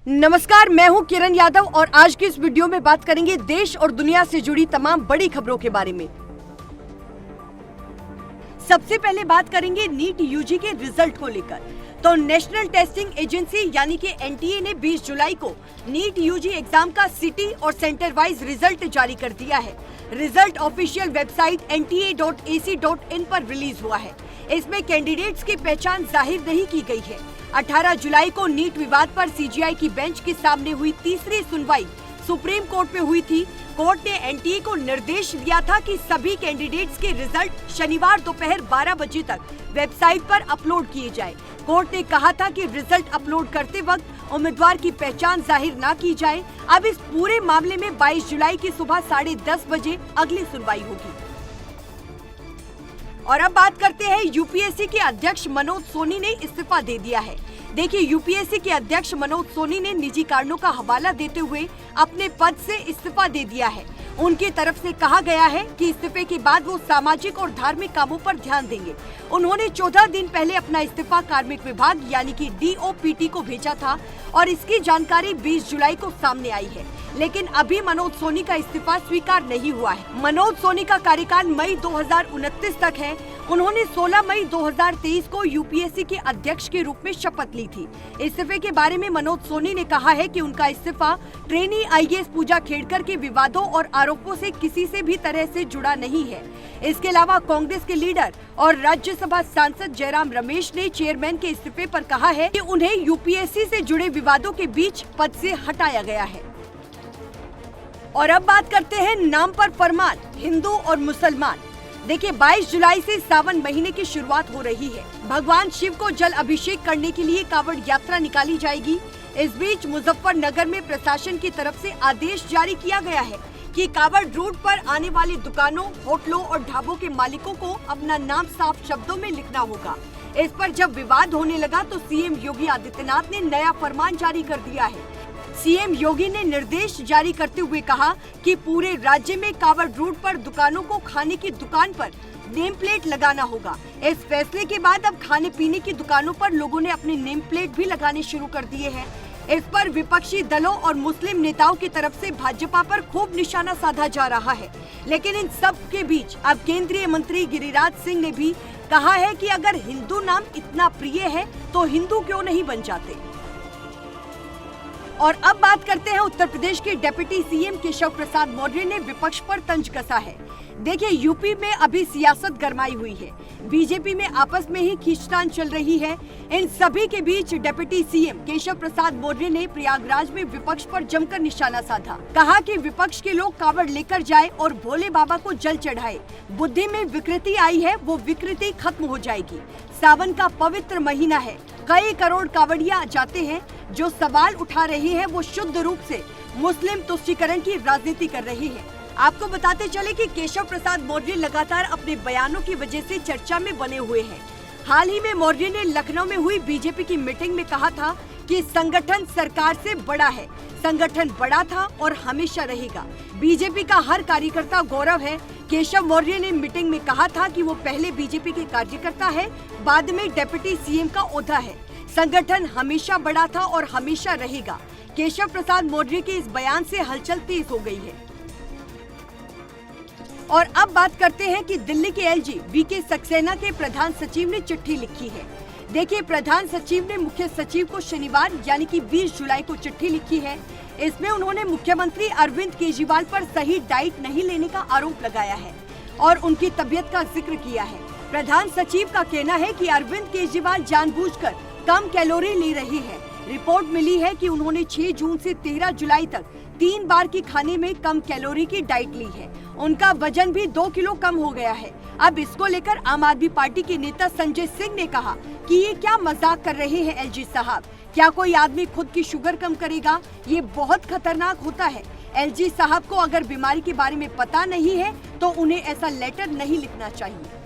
नमस्कार, मैं हूं किरण यादव और आज की इस वीडियो में बात करेंगे देश और दुनिया से जुड़ी तमाम बड़ी खबरों के बारे में। सबसे पहले बात करेंगे नीट यूजी के रिजल्ट को लेकर। तो नेशनल टेस्टिंग एजेंसी यानी कि एनटीए ने 20 जुलाई को नीट यूजी एग्जाम का सिटी और सेंटर वाइज रिजल्ट जारी कर दिया है। रिजल्ट ऑफिशियल वेबसाइट nta.ac.in पर रिलीज हुआ है। इसमें कैंडिडेट्स की पहचान जाहिर नहीं की गई है। 18 जुलाई को नीट विवाद पर सीजीआई की बेंच के सामने हुई तीसरी सुनवाई सुप्रीम कोर्ट में हुई थी। कोर्ट ने एनटीए को निर्देश दिया था कि सभी कैंडिडेट्स के रिजल्ट शनिवार दोपहर 12 बजे तक वेबसाइट पर अपलोड किए जाए। कोर्ट ने कहा था कि रिजल्ट अपलोड करते वक्त उम्मीदवार की पहचान जाहिर न की जाए। अब इस पूरे मामले में 22 जुलाई की सुबह 10:30 बजे अगली सुनवाई होगी। और अब बात करते हैं यूपीएससी के अध्यक्ष मनोज सोनी ने इस्तीफा दे दिया है। देखिए, यूपीएससी के अध्यक्ष मनोज सोनी ने निजी कारणों का हवाला देते हुए अपने पद से इस्तीफा दे दिया है। उनकी तरफ से कहा गया है कि इस्तीफे के बाद वो सामाजिक और धार्मिक कामों पर ध्यान देंगे। उन्होंने 14 दिन पहले अपना इस्तीफा कार्मिक विभाग यानी कि डीओपीटी को भेजा था और इसकी जानकारी 20 जुलाई को सामने आई है, लेकिन अभी मनोज सोनी का इस्तीफा स्वीकार नहीं हुआ है। मनोज सोनी का कार्यकाल मई 2029 तक है। उन्होंने 16 मई 2023 को यूपीएससी के अध्यक्ष के रूप में शपथ ली थी। इस्तीफे के बारे में मनोज सोनी ने कहा है कि उनका इस्तीफा ट्रेनी आईएएस पूजा खेड़कर के विवादों और आरोपों से किसी से भी तरह से जुड़ा नहीं है। इसके अलावा कांग्रेस के लीडर और राज्यसभा सांसद जयराम रमेश ने चेयरमैन के इस्तीफे पर कहा है कि उन्हें यूपीएससी से जुड़े विवादों के बीच पद से हटाया गया है। और अब बात करते हैं नाम पर फरमान, हिंदू और मुसलमान। देखिए, 22 जुलाई से सावन महीने की शुरुआत हो रही है। भगवान शिव को जल अभिषेक करने के लिए कावड़ यात्रा निकाली जाएगी। इस बीच मुजफ्फरनगर में प्रशासन की तरफ से आदेश जारी किया गया है कि कावड़ रूट पर आने वाली दुकानों, होटलों और ढाबों के मालिकों को अपना नाम साफ शब्दों में लिखना होगा। इस पर जब विवाद होने लगा तो सीएम योगी आदित्यनाथ ने नया फरमान जारी कर दिया है। सीएम योगी ने निर्देश जारी करते हुए कहा कि पूरे राज्य में कावड़ रूट पर दुकानों को खाने की दुकान पर नेम प्लेट लगाना होगा। इस फैसले के बाद अब खाने पीने की दुकानों पर लोगों ने अपने नेम प्लेट भी लगाने शुरू कर दिए हैं। इस पर विपक्षी दलों और मुस्लिम नेताओं की तरफ से भाजपा पर खूब निशाना साधा जा रहा है, लेकिन इन सब के बीच अब केंद्रीय मंत्री गिरिराज सिंह ने भी कहा है कि अगर हिंदू नाम इतना प्रिय है तो हिंदू क्यों नहीं बन जाते। और अब बात करते हैं उत्तर प्रदेश के डिप्टी सीएम केशव प्रसाद मौर्य ने विपक्ष पर तंज कसा है। देखिए, यूपी में अभी सियासत गरमाई हुई है। बीजेपी में आपस में ही खींचतान चल रही है। इन सभी के बीच डिप्टी सीएम केशव प्रसाद मौर्य ने प्रयागराज में विपक्ष पर जमकर निशाना साधा। कहा कि विपक्ष के लोग कावड़ लेकर जाए और भोले बाबा को जल चढ़ाए। बुद्धि में विकृति आई है, वो विकृति खत्म हो जाएगी। सावन का पवित्र महीना है, कई करोड़ कावड़िया जाते हैं। जो सवाल उठा रहे हैं वो शुद्ध रूप से मुस्लिम तुष्टीकरण की राजनीति कर रहे हैं। आपको बताते चले कि केशव प्रसाद मौर्य लगातार अपने बयानों की वजह से चर्चा में बने हुए हैं। हाल ही में मौर्य ने लखनऊ में हुई बीजेपी की मीटिंग में कहा था कि संगठन सरकार से बड़ा है। संगठन बड़ा था और हमेशा रहेगा। बीजेपी का हर कार्यकर्ता गौरव है। केशव मौर्य ने मीटिंग में कहा था कि वो पहले बीजेपी के कार्यकर्ता है, बाद में डिप्टी सीएम का ओहदा है। संगठन हमेशा बड़ा था और हमेशा रहेगा। केशव प्रसाद मौर्य के इस बयान से हलचल तेज हो गई है। और अब बात करते हैं कि दिल्ली के एलजी वीके सक्सेना के प्रधान सचिव ने चिट्ठी लिखी है। देखिए, प्रधान सचिव ने मुख्य सचिव को शनिवार यानी कि 20 जुलाई को चिट्ठी लिखी है। इसमें उन्होंने मुख्यमंत्री अरविंद केजरीवाल पर सही डाइट नहीं लेने का आरोप लगाया है और उनकी तबीयत का जिक्र किया है। प्रधान सचिव का कहना है कि अरविंद केजरीवाल जानबूझकर कम कैलोरी ले रहे हैं। रिपोर्ट मिली है कि उन्होंने 6 जून से 13 जुलाई तक 3 बार की खाने में कम कैलोरी की डाइट ली है। उनका वजन भी 2 किलो कम हो गया है। अब इसको लेकर आम आदमी पार्टी के नेता संजय सिंह ने कहा कि ये क्या मजाक कर रहे हैं एलजी साहब, क्या कोई आदमी खुद की शुगर कम करेगा? ये बहुत खतरनाक होता है। एलजी साहब को अगर बीमारी के बारे में पता नहीं है तो उन्हें ऐसा लेटर नहीं लिखना चाहिए।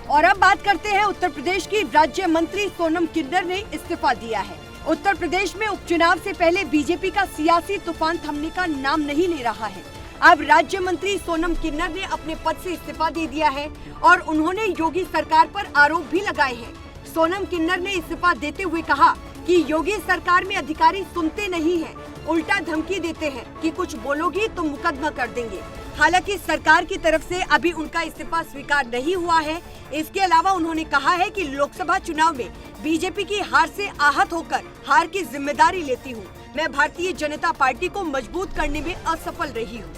और अब बात करते हैं उत्तर प्रदेश की राज्य मंत्री सोनम किन्नर ने इस्तीफा दिया है। उत्तर प्रदेश में उपचुनाव से पहले बीजेपी का सियासी तूफान थमने का नाम नहीं ले रहा है। अब राज्य मंत्री सोनम किन्नर ने अपने पद से इस्तीफा दे दिया है और उन्होंने योगी सरकार पर आरोप भी लगाए हैं। सोनम किन्नर ने इस्तीफा देते हुए कहा कि योगी सरकार में अधिकारी सुनते नहीं हैं, उल्टा धमकी देते हैं कि कुछ बोलोगी तो मुकदमा कर देंगे। हालांकि सरकार की तरफ से अभी उनका इस्तीफा स्वीकार नहीं हुआ है। इसके अलावा उन्होंने कहा है कि लोकसभा चुनाव में बीजेपी की हार से आहत होकर हार की जिम्मेदारी लेती हूँ। मैं भारतीय जनता पार्टी को मजबूत करने में असफल रही हूँ।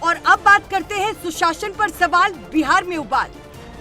और अब बात करते हैं सुशासन पर सवाल। बिहार में उबाल।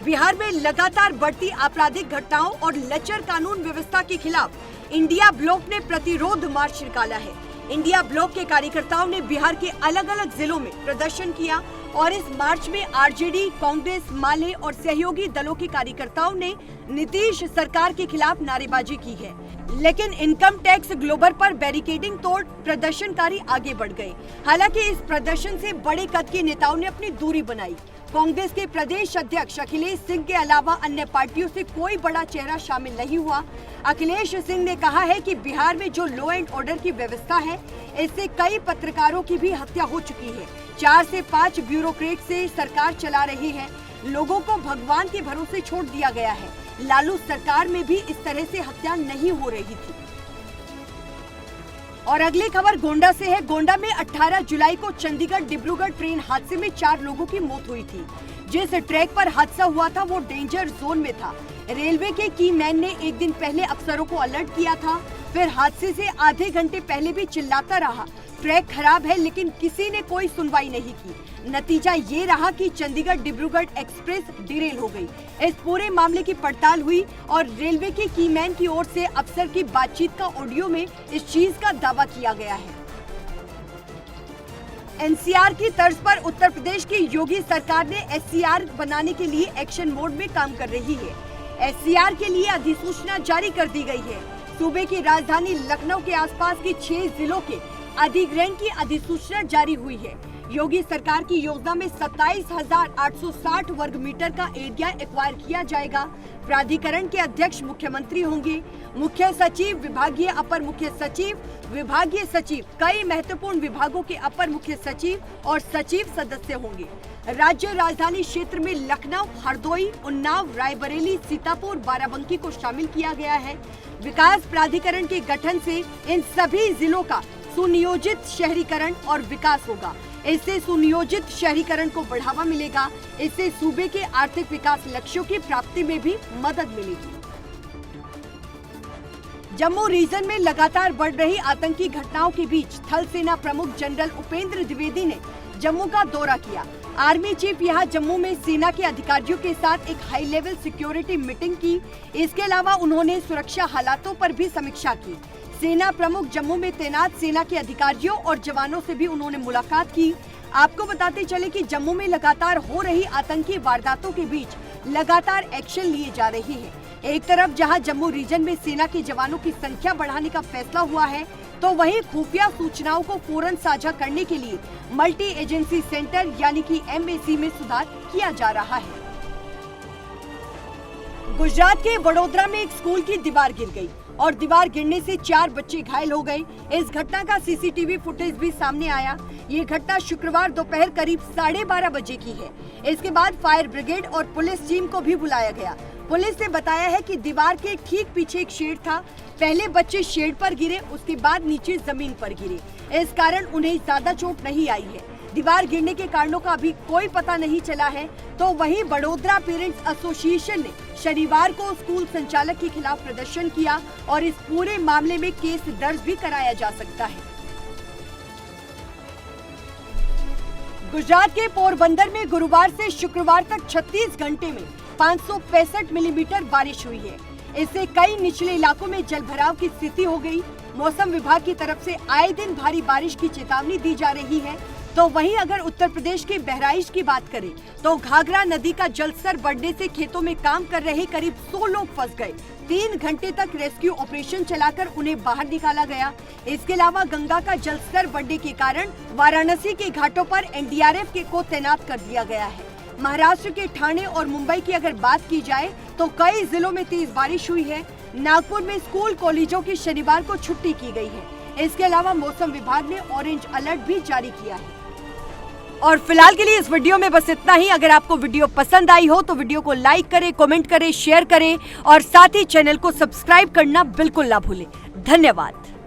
बिहार में लगातार बढ़ती आपराधिक घटनाओं और लचर कानून व्यवस्था के खिलाफ इंडिया ब्लॉक ने प्रतिरोध मार्च निकाला है। इंडिया ब्लॉक के कार्यकर्ताओं ने बिहार के अलग अलग जिलों में प्रदर्शन किया और इस मार्च में आरजेडी, कांग्रेस, माले और सहयोगी दलों के कार्यकर्ताओं ने नीतीश सरकार के खिलाफ नारेबाजी की है। लेकिन इनकम टैक्स ग्लोबल पर बैरिकेडिंग तोड़ प्रदर्शनकारी आगे बढ़ गए। हालांकि इस प्रदर्शन से बड़े कद के नेताओं ने अपनी दूरी बनाई। कांग्रेस के प्रदेश अध्यक्ष अखिलेश सिंह के अलावा अन्य पार्टियों से कोई बड़ा चेहरा शामिल नहीं हुआ। अखिलेश सिंह ने कहा है कि बिहार में जो लॉ एंड ऑर्डर की व्यवस्था है, इससे कई पत्रकारों की भी हत्या हो चुकी है। 4 से 5 ब्यूरोक्रेट से सरकार चला रही है। लोगों को भगवान के भरोसे छोड़ दिया गया है। लालू सरकार में भी इस तरह से हत्या नहीं हो रही थी। और अगली खबर गोंडा से है। गोंडा में 18 जुलाई को चंडीगढ़ डिब्रूगढ़ ट्रेन हादसे में 4 लोगों की मौत हुई थी। जिस ट्रैक पर हादसा हुआ था वो डेंजर जोन में था। रेलवे के की मैन ने एक दिन पहले अफसरों को अलर्ट किया था। फिर हादसे से आधे घंटे पहले भी चिल्लाता रहा, ट्रैक खराब है, लेकिन किसी ने कोई सुनवाई नहीं की। नतीजा ये रहा कि चंडीगढ़ डिब्रूगढ़ एक्सप्रेस डिरेल हो गई। इस पूरे मामले की पड़ताल हुई और रेलवे के कीमैन की ओर से अफसर की बातचीत का ऑडियो में इस चीज का दावा किया गया है। एनसीआर की तर्ज पर उत्तर प्रदेश की योगी सरकार ने एससीआर बनाने के लिए एक्शन मोड में काम कर रही है। एससीआर के लिए अधिसूचना जारी कर दी गई है। सूबे की राजधानी लखनऊ के आसपास के 6 जिलों के अधिग्रहण की अधिसूचना जारी हुई है। योगी सरकार की योजना में 27,860 वर्ग मीटर का एरिया एक्वायर किया जाएगा। प्राधिकरण के अध्यक्ष मुख्यमंत्री होंगे। मुख्य सचिव, विभागीय अपर मुख्य सचिव, विभागीय सचिव, कई महत्वपूर्ण विभागों के अपर मुख्य सचिव और सचिव सदस्य होंगे। राज्य राजधानी क्षेत्र में लखनऊ, हरदोई, उन्नाव, रायबरेली, सीतापुर, बाराबंकी को शामिल किया गया है। विकास प्राधिकरण के गठन से इन सभी जिलों का सुनियोजित शहरीकरण और विकास होगा। इससे सुनियोजित शहरीकरण को बढ़ावा मिलेगा। इससे सूबे के आर्थिक विकास लक्ष्यों की प्राप्ति में भी मदद मिलेगी। जम्मू रीजन में लगातार बढ़ रही आतंकी घटनाओं के बीच थल सेना प्रमुख जनरल उपेंद्र द्विवेदी ने जम्मू का दौरा किया। आर्मी चीफ यहां जम्मू में सेना के अधिकारियों के साथ एक हाई लेवल सिक्योरिटी मीटिंग की। इसके अलावा उन्होंने सुरक्षा हालातों पर भी समीक्षा की। सेना प्रमुख जम्मू में तैनात सेना के अधिकारियों और जवानों से भी उन्होंने मुलाकात की। आपको बताते चले कि जम्मू में लगातार हो रही आतंकी वारदातों के बीच लगातार एक्शन लिए जा रही है। एक तरफ जहां जम्मू रीजन में सेना के जवानों की संख्या बढ़ाने का फैसला हुआ है, तो वहीं खुफिया सूचनाओं को फौरन साझा करने के लिए मल्टी एजेंसी सेंटर यानी कि MAC में सुधार किया जा रहा है। गुजरात के वडोदरा में एक स्कूल की दीवार गिर गई और दीवार गिरने से 4 बच्चे घायल हो गए। इस घटना का CCTV फुटेज भी सामने आया। ये घटना शुक्रवार दोपहर करीब 12:30 बजे की है। इसके बाद फायर ब्रिगेड और पुलिस टीम को भी बुलाया गया। पुलिस ने बताया है कि दीवार के ठीक पीछे एक शेड था। पहले बच्चे शेड पर गिरे, उसके बाद नीचे जमीन पर गिरे। इस कारण उन्हें ज्यादा चोट नहीं आई है। दीवार गिरने के कारणों का अभी कोई पता नहीं चला है। तो वहीं बड़ोदरा पेरेंट्स एसोसिएशन ने शनिवार को स्कूल संचालक के खिलाफ प्रदर्शन किया और इस पूरे मामले में केस दर्ज भी कराया जा सकता है। गुजरात के पोरबंदर में गुरुवार से शुक्रवार तक 36 घंटे में 565 मिलीमीटर बारिश हुई है। इससे कई निचले इलाकों में जलभराव की स्थिति हो गई। मौसम विभाग की तरफ से आए दिन भारी बारिश की चेतावनी दी जा रही है। तो वहीं अगर उत्तर प्रदेश के बहराइच की बात करें तो घाघरा नदी का जलस्तर बढ़ने से खेतों में काम कर रहे करीब 100 लोग फंस गए। 3 घंटे तक रेस्क्यू ऑपरेशन चलाकर उन्हें बाहर निकाला गया। इसके अलावा गंगा का जलस्तर बढ़ने के कारण वाराणसी के घाटों पर NDRF को तैनात कर दिया गया है। महाराष्ट्र के ठाणे और मुंबई की अगर बात की जाए तो कई जिलों में तेज बारिश हुई है। नागपुर में स्कूल कॉलेजों की शनिवार को छुट्टी की गई है। इसके अलावा मौसम विभाग ने ऑरेंज अलर्ट भी जारी किया है। और फिलहाल के लिए इस वीडियो में बस इतना ही। अगर आपको वीडियो पसंद आई हो तो वीडियो को लाइक करें, कमेंट करें, शेयर करें और साथ ही चैनल को सब्सक्राइब करना बिल्कुल ना भूलें। धन्यवाद।